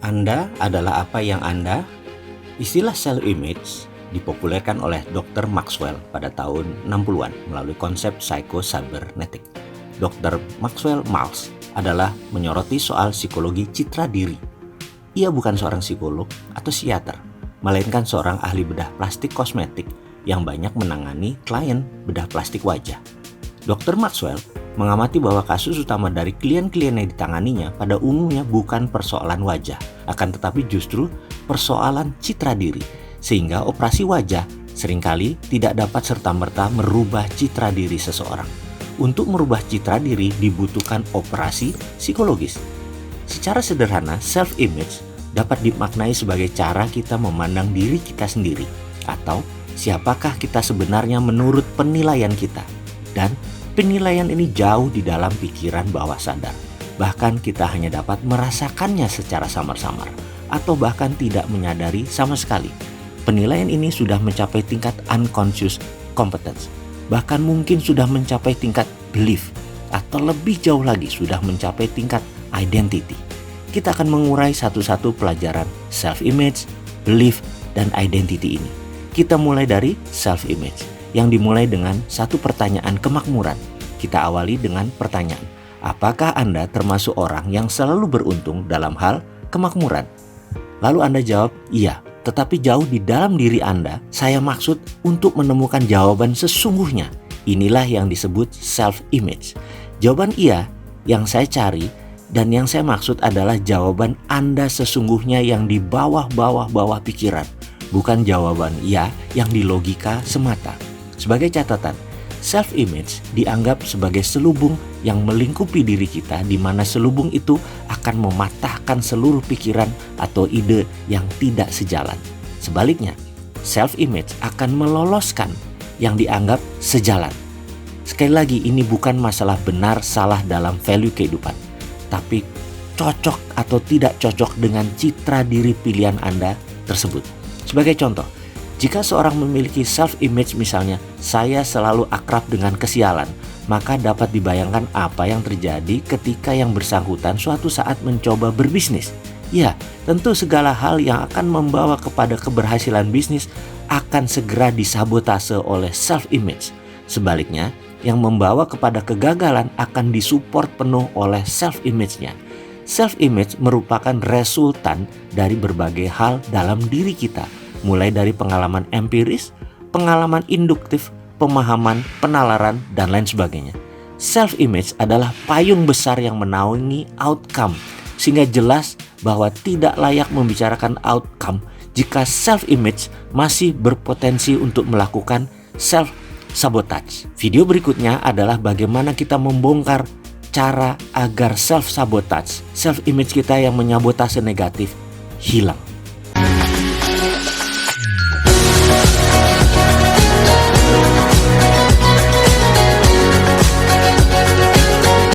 Anda adalah apa yang Anda? Istilah self-image dipopulerkan oleh Dr. Maxwell pada tahun 60-an melalui konsep psycho-cybernetic. Dr. Maxwell Maltz adalah menyoroti soal psikologi citra diri. Ia bukan seorang psikolog atau psikiater, melainkan seorang ahli bedah plastik kosmetik yang banyak menangani klien bedah plastik wajah. Dr. Maxwell mengamati bahwa kasus utama dari klien-klien yang ditanganinya pada umumnya bukan persoalan wajah, akan tetapi justru persoalan citra diri, sehingga operasi wajah seringkali tidak dapat serta-merta merubah citra diri seseorang. Untuk merubah citra diri dibutuhkan operasi psikologis. Secara sederhana, self-image dapat dimaknai sebagai cara kita memandang diri kita sendiri, atau siapakah kita sebenarnya menurut penilaian kita. Dan penilaian ini jauh di dalam pikiran bawah sadar. Bahkan kita hanya dapat merasakannya secara samar-samar, atau bahkan tidak menyadari sama sekali. Penilaian ini sudah mencapai tingkat unconscious competence, bahkan mungkin sudah mencapai tingkat belief, atau lebih jauh lagi sudah mencapai tingkat identity. Kita akan mengurai satu-satu pelajaran self-image, belief, dan identity ini. Kita mulai dari self-image, yang dimulai dengan satu pertanyaan kemakmuran. Kita awali dengan pertanyaan, apakah Anda termasuk orang yang selalu beruntung dalam hal kemakmuran? Lalu Anda jawab, iya. Tetapi jauh di dalam diri Anda, saya maksud untuk menemukan jawaban sesungguhnya. Inilah yang disebut self-image. Jawaban iya yang saya cari dan yang saya maksud adalah jawaban Anda sesungguhnya yang di bawah pikiran. Bukan jawaban iya yang di logika semata. Sebagai catatan, self-image dianggap sebagai selubung yang melingkupi diri kita, di mana selubung itu akan mematahkan seluruh pikiran atau ide yang tidak sejalan. Sebaliknya, self-image akan meloloskan yang dianggap sejalan. Sekali lagi, ini bukan masalah benar salah dalam value kehidupan, tapi cocok atau tidak cocok dengan citra diri pilihan Anda tersebut. Sebagai contoh, jika seorang memiliki self-image misalnya, saya selalu akrab dengan kesialan, maka dapat dibayangkan apa yang terjadi ketika yang bersangkutan suatu saat mencoba berbisnis. Ya, tentu segala hal yang akan membawa kepada keberhasilan bisnis akan segera disabotase oleh self-image. Sebaliknya, yang membawa kepada kegagalan akan disupport penuh oleh self-image-nya. Self-image merupakan resultan dari berbagai hal dalam diri kita, mulai dari pengalaman empiris, pengalaman induktif, pemahaman, penalaran, dan lain sebagainya. Self-image adalah payung besar yang menaungi outcome, sehingga jelas bahwa tidak layak membicarakan outcome jika self-image masih berpotensi untuk melakukan self-sabotage. Video berikutnya adalah bagaimana kita membongkar cara agar self-sabotage, self-image kita yang menyabotase negatif, hilang.